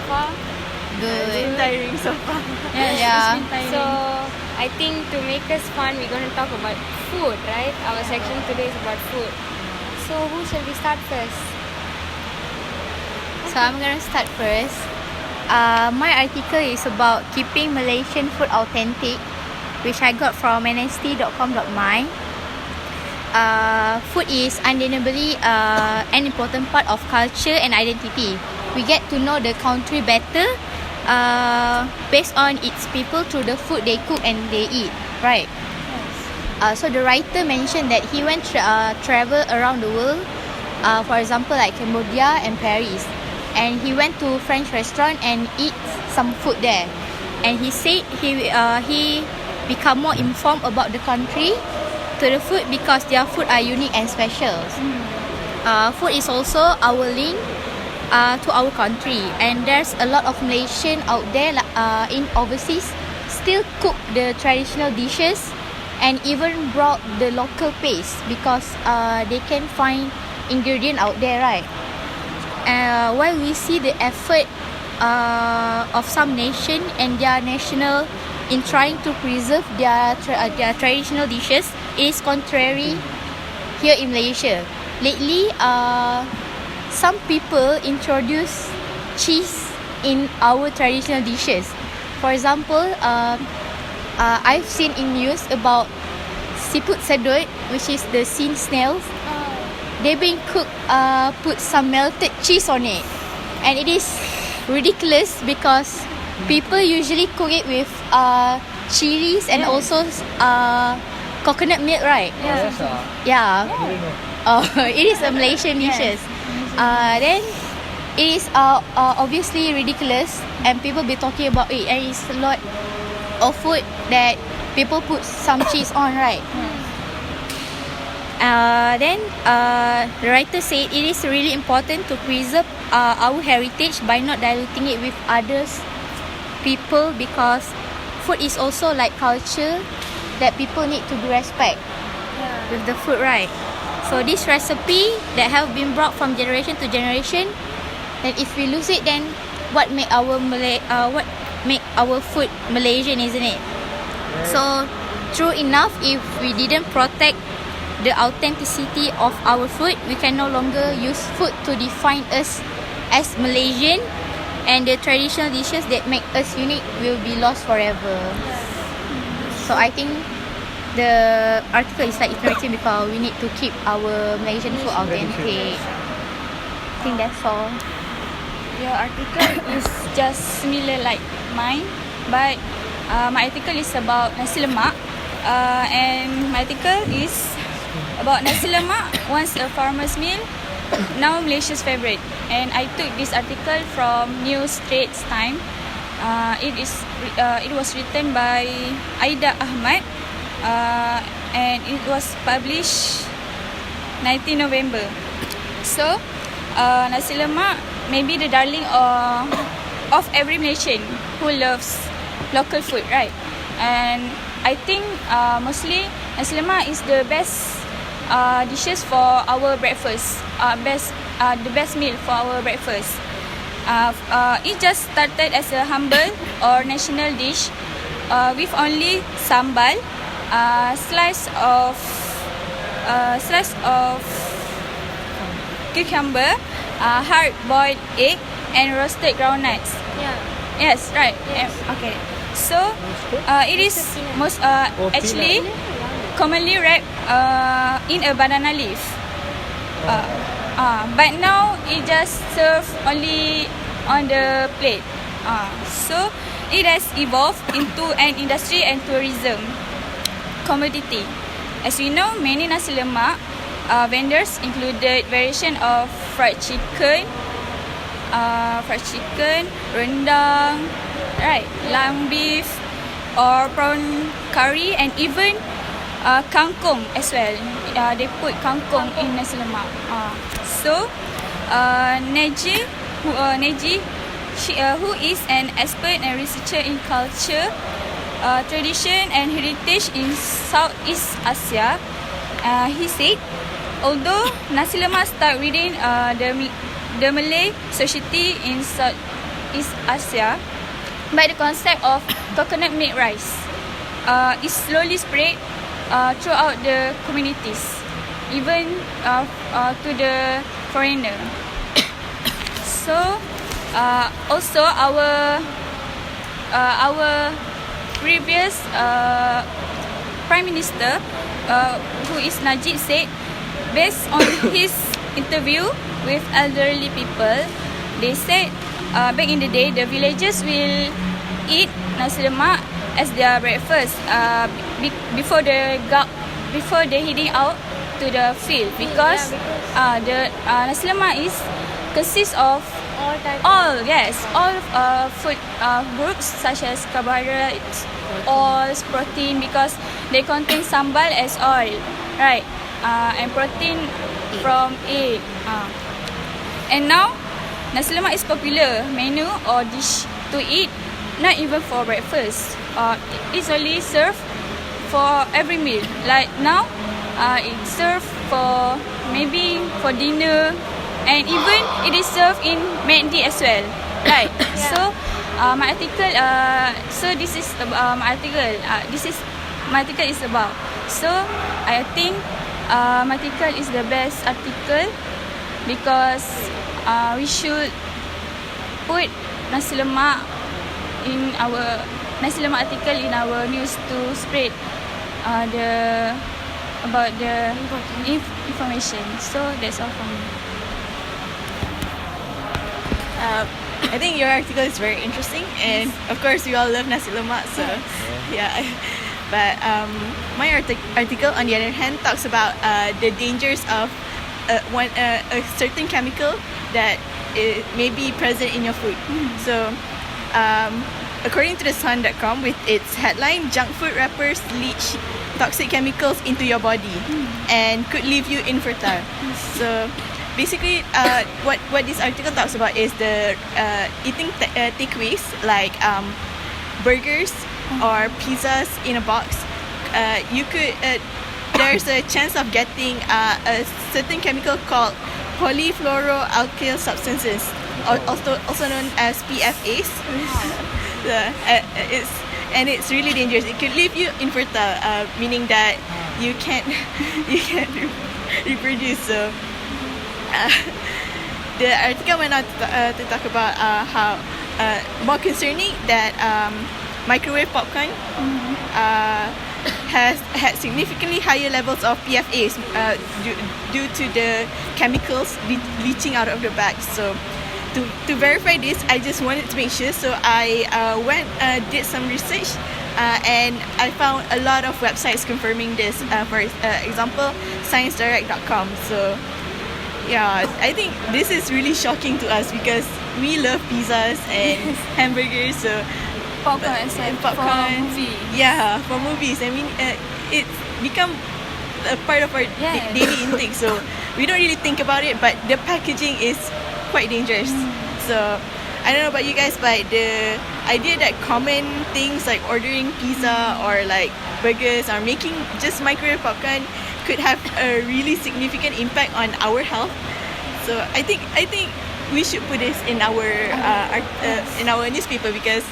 far. Good. It's tiring so far. Yeah. So I think to make us fun, we're going to talk about food, right? Our section today is about food. So who shall we start first? So I'm gonna start first. My article is about keeping Malaysian food authentic, which I got from nst.com.my. Food is undeniably an important part of culture and identity. We get to know the country better based on its people through the food they cook and they eat, right? So the writer mentioned that he went travel around the world, for example like Cambodia and Paris, and he went to French restaurant and eat some food there, and he said he become more informed about the country to the food because their food are unique and special. Food is also our link to our country, and there's a lot of Malaysian out there in overseas still cook the traditional dishes and even brought the local paste because they can find ingredient out there, right? While we see the effort of some nation and their national in trying to preserve their traditional dishes, it is contrary here in Malaysia. Lately, some people introduce cheese in our traditional dishes. For example, I've seen in news about siput sedut, which is the sea snails. They been cooked, put some melted cheese on it, and it is ridiculous because people usually cook it with chilies and also coconut milk, right? Yeah. It is a Malaysian dishes. Then it is obviously ridiculous, and people be talking about it, and it's a lot of food that people put some cheese on, right? Then the writer said it is really important to preserve our heritage by not diluting it with others people, because food is also like culture that people need to be respect with the food, right? So this recipe that have been brought from generation to generation, and if we lose it, then what make our food Malaysian, isn't it? So true enough, if we didn't protect the authenticity of our food, we can no longer use food to define us as Malaysian, and the traditional dishes that make us unique will be lost forever. So I think the article is like encouraging because we need to keep our Malaysian food authentic. I think that's all. Your article is just similar like mine, but my article is about nasi lemak, and my article is about nasi lemak, once a farmer's meal, now Malaysia's favourite. And I took this article from New Straits Times. It was written by Aida Ahmad, and it was published 19 November. So nasi lemak may be the darling of every Malaysian who loves local food, right? And I think mostly nasi lemak is the best dishes for our breakfast. The best meal for our breakfast. It just started as a humble or national dish with only sambal, slice of cucumber, hard-boiled egg, and roasted groundnuts. Yes, right. Yes. Okay. So it is most actually commonly wrapped in a banana leaf. But now it just served only on the plate. So it has evolved into an industry and tourism commodity. As we know, many nasi lemak vendors included variation of fried chicken, rendang, right, lamb beef, or prawn curry, and even kangkong as well. They put kangkong in nasi lemak. So Neji, who is an expert and researcher in culture, tradition and heritage in Southeast Asia, he said, although nasi lemak started within the Malay society in East Asia by the concept of coconut milk rice. It slowly spread throughout the communities, even to the foreigner. So also our previous Prime Minister, who is Najib, said, based on his interview with elderly people, they said back in the day the villagers will eat nasi lemak as their breakfast before they heading out to the field, because the nasi lemak consists of all food groups such as carbohydrates, oils, protein, because they contain sambal as oil, right? And protein from egg. And now nasi lemak is popular menu or dish to eat, not even for breakfast. It's only served for every meal. Like now, it's served for maybe for dinner, and even it is served in MACD as well, right? So my article, this is my article. This is my article is about. So I think my article is the best article, because we should put nasi lemak in our nasi lemak article in our news to spread about the information. So that's all from me. I think your article is very interesting, and of course we all love nasi lemak, so yeah. But my article, on the other hand, talks about the dangers of a certain chemical that may be present in your food. So according to the Sun.com, with its headline, junk food wrappers leach toxic chemicals into your body and could leave you infertile. So basically, what this article talks about is the eating takeaways like burgers or pizzas in a box. You could there's a chance of getting a certain chemical called polyfluoroalkyl substances, also known as PFAs. It's really dangerous. It could leave you infertile, meaning that you can't reproduce. So the article went on to talk about how more concerning that microwave popcorn has had significantly higher levels of PFAs due to the chemicals leaching out of the bag. So to verify this, I just wanted to make sure. So I did some research, and I found a lot of websites confirming this. For example, ScienceDirect.com. So yeah, I think this is really shocking to us because we love pizzas and hamburgers. So popcorn for movie. Yeah, for movies. I mean, it's become a part of our daily intake. So we don't really think about it, but the packaging is quite dangerous. So I don't know about you guys, but the idea that common things like ordering pizza or like burgers or making just microwave popcorn could have a really significant impact on our health. So I think we should put this in our newspaper, because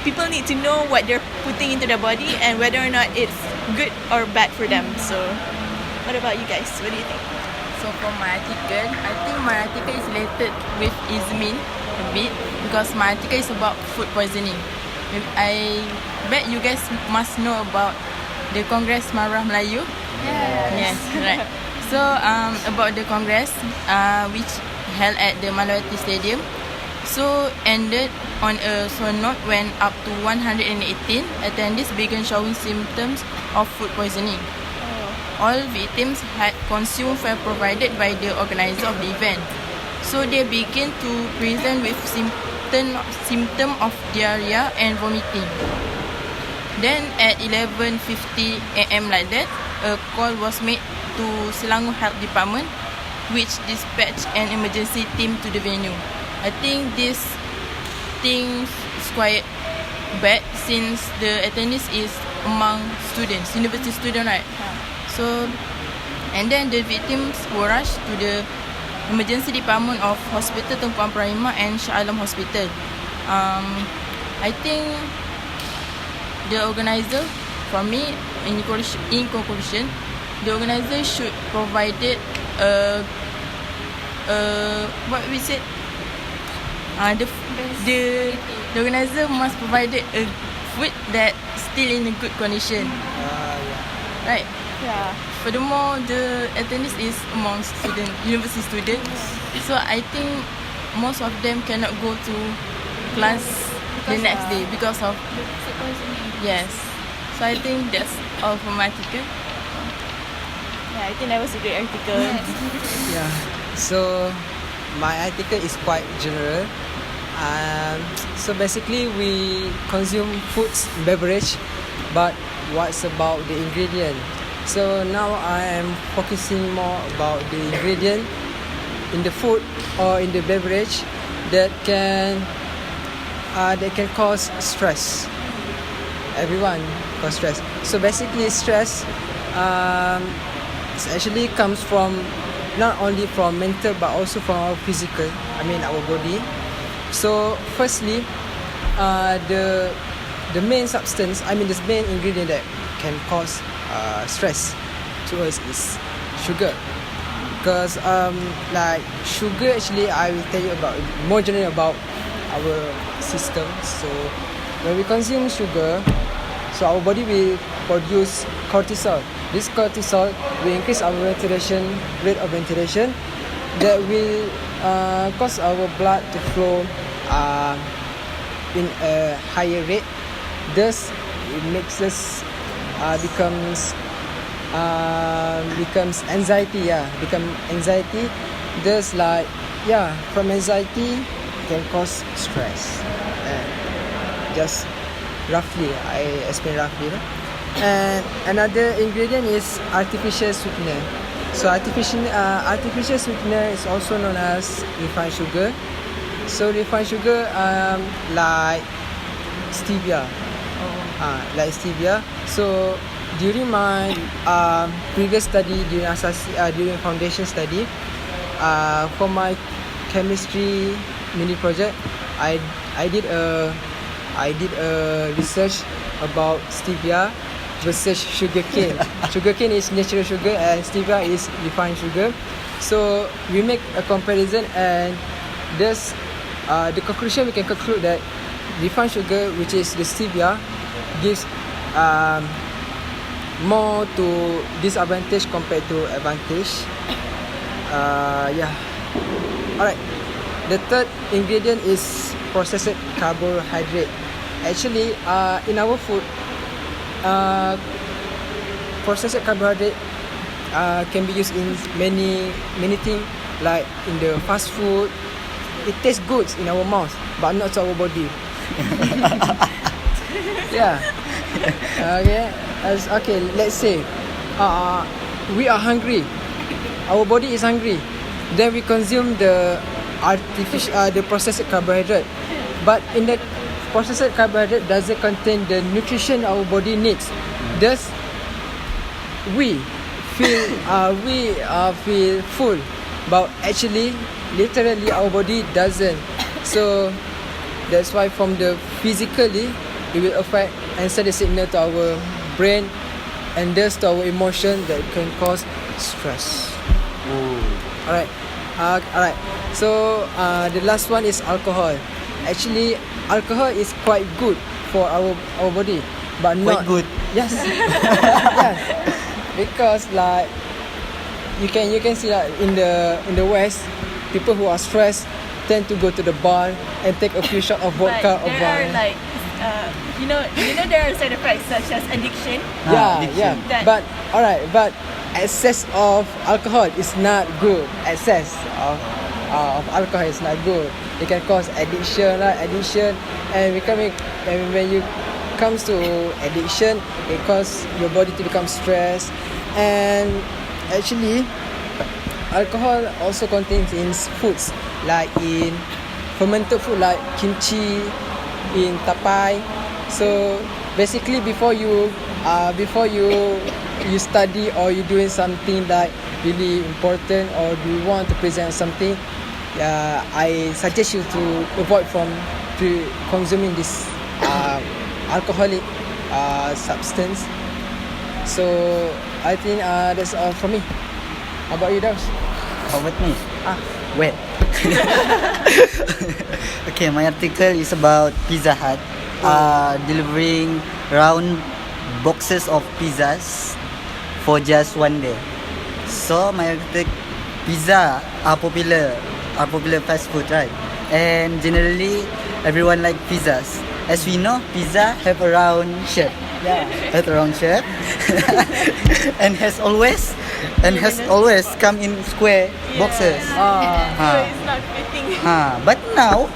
people need to know what they're putting into their body and whether or not it's good or bad for them. So what about you guys? What do you think? So for my article, I think my article is related with Izmin a bit, because my article is about food poisoning. I bet you guys must know about the Congress Marah Melayu. Yes, right. So about the Congress, which held at the Malawati Stadium, so ended on a sore note when up to 118 attendees began showing symptoms of food poisoning. All victims had consumed fare provided by the organizer of the event. So they began to present with symptom of diarrhea and vomiting. Then at 11:50 a.m. like that, a call was made to Selangor Health Department, which dispatched an emergency team to the venue. I think this thing is quite bad since the attendees is among students, university students, right? So, and then the victims were rushed to the emergency department of Hospital Tunku Abdul Rahman and Shah Alam Hospital. I think the organizer, for me, in conclusion, the organizer should provide it what we said. The organizer must provide it a food that still in a good condition. Right. Yeah. Furthermore, the attendance is among university students. So I think most of them cannot go to class the next day because of yes. So I think that's all for my article. Yeah, I think that was a great article. Yeah. So my article is quite general. So basically we consume foods, beverage, but what's about the ingredient? So now I am focusing more about the ingredient in the food or in the beverage that can cause stress. Everyone cause stress. So basically stress actually comes from not only from mental but also from our physical, our body. So firstly, the main substance, the main ingredient that can cause stress to us is sugar. Because like sugar, actually I will tell you about more generally about our system. So when we consume sugar, so our body will produce cortisol. This cortisol will increase our rate of ventilation, that will cause our blood to flow in a higher rate. Thus it makes us becomes anxiety. Thus from anxiety can cause stress. Just roughly I explain roughly. And another ingredient is artificial sweetener. So artificial sweetener is also known as refined sugar. So refined sugar like stevia. So during my previous study, during foundation study, for my chemistry mini project, I did a research about stevia versus sugarcane. Sugarcane is natural sugar and stevia is refined sugar. So we make a comparison, and thus the conclusion we can conclude that refined sugar, which is the stevia, gives more to disadvantage compared to advantage. Alright. The third ingredient is processed carbohydrate. Actually, in our food, processed carbohydrate can be used in many things, like in the fast food. It tastes good in our mouth, but not to our body. Yeah. Okay. Let's say we are hungry. Our body is hungry. Then we consume the processed carbohydrate. But in the processed carbohydrate doesn't contain the nutrition our body needs. Thus, we feel full, but actually, literally, our body doesn't. So that's why from the physically, it will affect and send a signal to our brain, and thus to our emotion that can cause stress. Alright. So the last one is alcohol. Actually, alcohol is quite good for our body, but not Quite good. Yes. Yes. Because like you can see that in the West, people who are stressed tend to go to the bar and take a few shots of vodka or But there wine. are like, there are side effects such as addiction. Yeah. That- But excess of alcohol is not good. Excess of alcohol is not good. It can cause addiction, and when you comes to addiction, it causes your body to become stressed. And actually, alcohol also contains in foods, like in fermented food like kimchi, in tapai. So basically, before you study or you doing something like really important, or you want to present something, I suggest you to avoid from consuming this alcoholic substance. So I think that's all from me. How about you, Daus? How about me? Wet. Okay, my article is about Pizza Hut delivering round boxes of pizzas for just one day. So my article, pizza are popular fast food, right? And generally everyone like pizzas. As we know, pizza have a round shape. Yeah. Has a round shape. and has always come in square boxes. It's not fitting. But now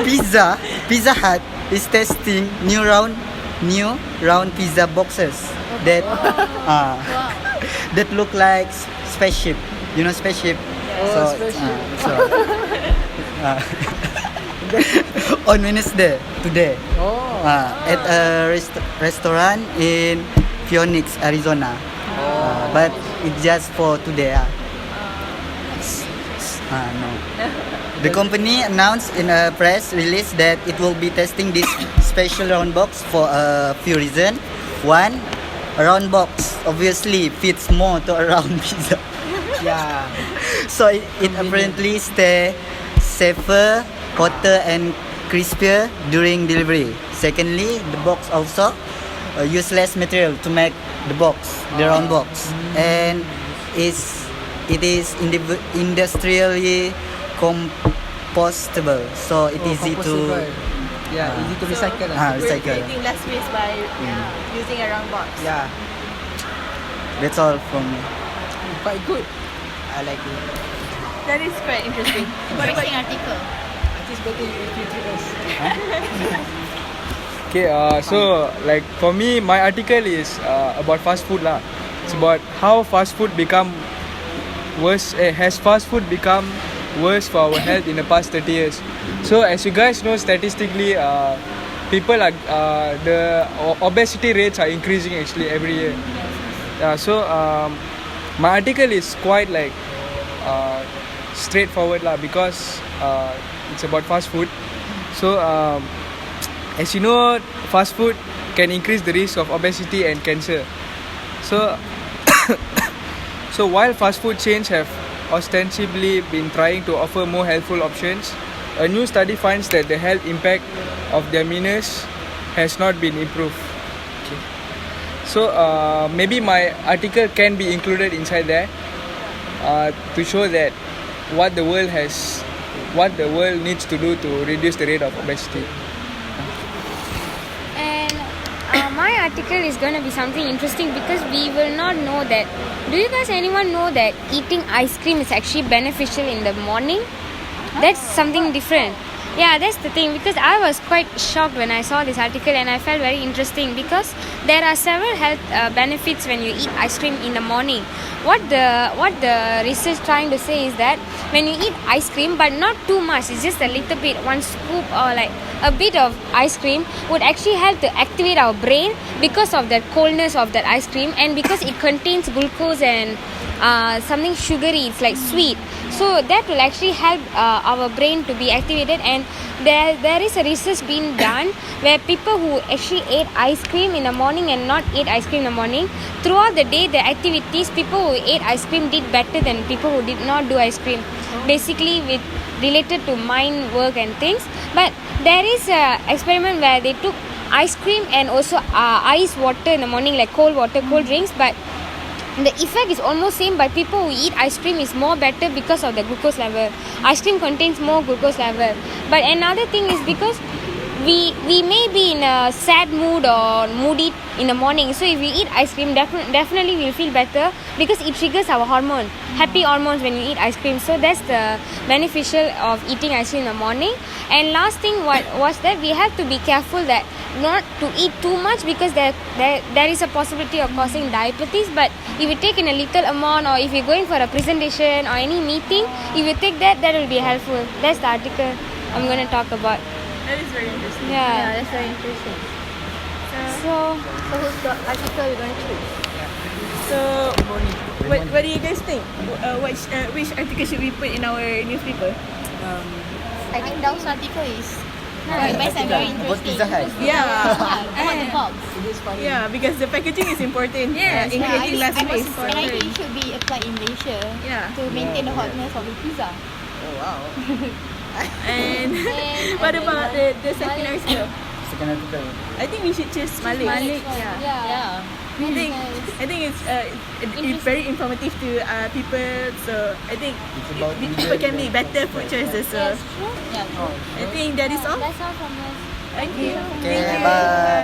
Pizza Hut is testing new round pizza boxes that that look like spaceship. You know spaceship? On Wednesday today at a restaurant in Phoenix, Arizona. But it's just for today. No. The company announced in a press release that it will be testing this special round box for a few reasons. One, a round box obviously fits more to a round pizza. Yeah. So it apparently stay safer, hotter and crispier during delivery. Secondly, the box also use less material to make the round box, and it is industrially compostable, so it easy to easy to recycle. We're recycle. creating less waste by using a round box. Yeah, That's all from me. quite good. I like it. That is quite interesting. What about Interesting article. I think it's better if you treat us. Okay, so like for me, my article is about fast food lah. It's about how fast food become worse. Has fast food become worse for our health in the past 30 years? So as you guys know, statistically, people are the obesity rates are increasing actually every year. So my article is quite like straightforward lah, because it's about fast food. So as you know, fast food can increase the risk of obesity and cancer. So so while fast food chains have ostensibly been trying to offer more healthful options, a new study finds that the health impact of their menus has not been improved. So maybe my article can be included inside there to show that what the world needs to do to reduce the rate of obesity. And my article is going to be something interesting because we will not know that. Do you guys anyone know that eating ice cream is actually beneficial in the morning? That's something different. Yeah, that's the thing, because I was quite shocked when I saw this article, and I felt very interesting because there are several health benefits when you eat ice cream in the morning. What the research trying to say is that when you eat ice cream, but not too much, it's just a little bit, one scoop or like a bit of ice cream would actually help to activate our brain because of the coldness of that ice cream, and because it contains glucose and something sugary, it's like sweet. So that will actually help our brain to be activated. And there is a research being done where people who actually ate ice cream in the morning and not ate ice cream in the morning, throughout the day, the activities, people who ate ice cream did better than people who did not do ice cream, basically with related to mind work and things. But there is a experiment where they took ice cream and also ice water in the morning, like cold water, cold drinks, but the effect is almost same, but people who eat ice cream is more better because of the glucose level. Ice cream contains more glucose level. But another thing is because we may be in a sad mood or moody in the morning, so if we eat ice cream, definitely we'll feel better because it triggers our hormone, happy hormones when you eat ice cream. So that's the beneficial of eating ice cream in the morning. And last thing was that we have to be careful that not to eat too much, because there is a possibility of causing diabetes. But if you take in a little amount, or if you're going for a presentation or any meeting, if you take that will be helpful. That's the article I'm going to talk about. That is very interesting. Yeah. That's very interesting. So who's the article you're going to choose? So, what do you guys think? Which article should we put in our newspaper? I think Dao's article is Advice are very About interesting. Pizza Hut. Yeah. About the box. Yeah, because the packaging is important Yes, in creating less And waste. I think it should be applied in Malaysia Yeah. to maintain the hotness of the pizza. Oh wow. And what about the second article? Second article. I think we should choose Malik. Yeah. Yeah. I think it's very informative to people. So I think It's about people can make better food choices. So Yeah. I think that is all. That's all from us. Thank you. Okay, bye.